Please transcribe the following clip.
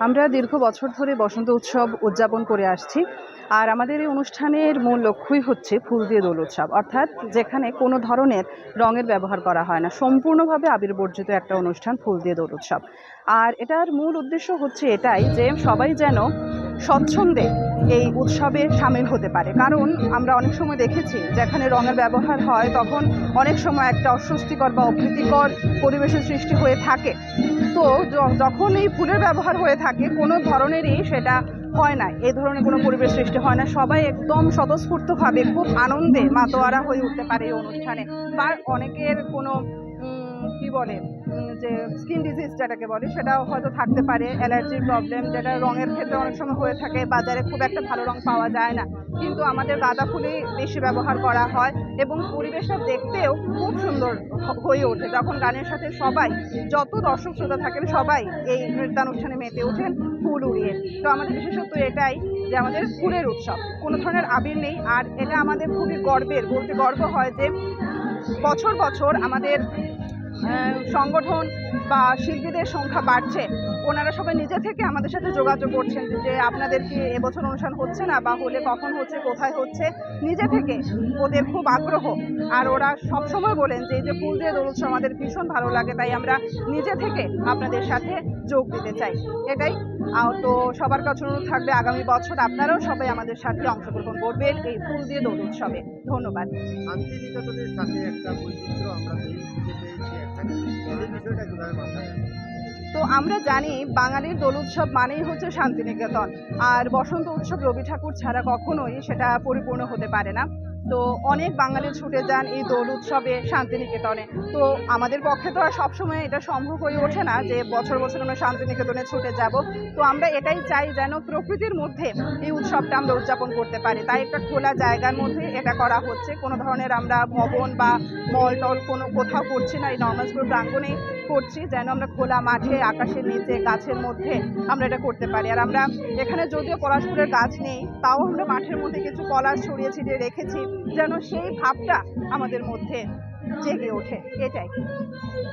আমরা দীর্ঘ বছর ধরে বসন্ত উৎসব উদযাপন করে আসছি। আর আমাদের এই অনুষ্ঠানের মূল লক্ষ্যই হচ্ছে ফুল দিয়ে দোল উৎসব, অর্থাৎ যেখানে কোনো ধরনের রঙের ব্যবহার করা হয় না, সম্পূর্ণভাবে আবির বর্জিত একটা অনুষ্ঠান ফুল দিয়ে দোল উৎসব। আর এটার মূল উদ্দেশ্য হচ্ছে এটাই যে সবাই যেন স্বচ্ছন্দে এই উৎসবে সামিল হতে পারে। কারণ আমরা অনেক সময় দেখেছি যেখানে রঙের ব্যবহার হয় তখন অনেক সময় একটা অস্বস্তিকর বা অপ্রীতিকর পরিবেশের সৃষ্টি হয়ে থাকে। তো যখন এই ফুলের ব্যবহার হয়ে থাকে কোনো ধরনেরই সেটা হয় না, এই ধরনের কোনো পরিবেশ সৃষ্টি হয় না, সবাই একদম স্বতঃস্ফূর্তভাবে খুব আনন্দে মাতোয়ারা হয়ে উঠতে পারে এই অনুষ্ঠানে। বা অনেকের কোনো কি বলে যে স্কিন ডিজিজ যেটাকে বলে সেটাও হয়তো থাকতে পারে, অ্যালার্জির প্রবলেম যেটা রঙের ক্ষেত্রে অনেক সময় হয়ে থাকে। বাজারে খুব একটা ভালো রং পাওয়া যায় না, কিন্তু আমাদের গাঁদা ফুলই বেশি ব্যবহার করা হয় এবং পরিবেশটা দেখতেও খুব সুন্দর হয়ে ওঠে যখন গানের সাথে সবাই, যত দর্শক শ্রোতা থাকেন সবাই এই নৃত্যানুষ্ঠানে মেতে ওঠেন ফুল উড়িয়ে। তো আমাদের বিশেষত্ব এটাই যে আমাদের ফুলের উৎসব, কোনো ধরনের আবির নেই। আর এটা আমাদের খুবই গর্বের, বলতে গর্ব হয় যে বছর বছর আমাদের সংগঠন বা শিল্পীদের সংখ্যা বাড়ছে। ওনারা সবাই নিজে থেকে আমাদের সাথে যোগাযোগ করছেন যে আপনাদের কি এবছর অনুষ্ঠান হচ্ছে না, বা হলে কখন হচ্ছে, কোথায় হচ্ছে। নিজে থেকে ওদের খুব আগ্রহ। আর ওরা সবসময় বলেন যে এই যে ফুল দিয়ে দোল উৎসব আমাদের ভীষণ ভালো লাগে, তাই আমরা নিজে থেকে আপনাদের সাথে যোগ দিতে চাই। এটাই। তো সবার কাছে অনুরোধ থাকবে আগামী বছর আপনারাও সবাই আমাদের সাথে অংশগ্রহণ করবেন এই ফুল দিয়ে দোল উৎসবে। ধন্যবাদ। শান্তিনিকেতনের সাথে একটা বৈচিত্র্য আমরা খুঁজে পেয়েছি এখানে, এই বিষয়টা কিভাবে মাথায় রাখবো? তো আমরা জানি বাঙালির দোল উৎসব মানেই হচ্ছে শান্তিনিকেতন। আর বসন্ত উৎসব রবি ঠাকুর ছাড়া কখনোই সেটা পরিপূর্ণ হতে পারে না। তো অনেক বাঙালি ছুটে যান এই দোল উৎসবে শান্তিনিকেতনে। তো আমাদের পক্ষে তো আর সবসময় এটা সম্ভব হয়ে ওঠে না যে বছর বছর আমরা শান্তিনিকেতনে ছুটে যাব। তো আমরা এটাই চাই যেন প্রকৃতির মধ্যে এই উৎসবটা আমরা উদযাপন করতে পারি, তাই একটা খোলা জায়গার মধ্যে এটা করা হচ্ছে। কোনো ধরনের আমরা ভবন বা মল টল কোনো কোথাও করছি না, এই নর্মাল স্কুল প্রাঙ্গণেই করছি, যেন আমরা খোলা মাঠে, আকাশের নিচে, গাছের মধ্যে আমরা এটা করতে পারি। আর আমরা এখানে যদিও পলাশপুরের গাছ নেই, তাও আমরা মাঠের মধ্যে কিছু পলাশ ছড়িয়ে ছিটিয়ে রেখেছি যেন সেই ভাবটা আমাদের মধ্যে জেগে ওঠে। এটাই।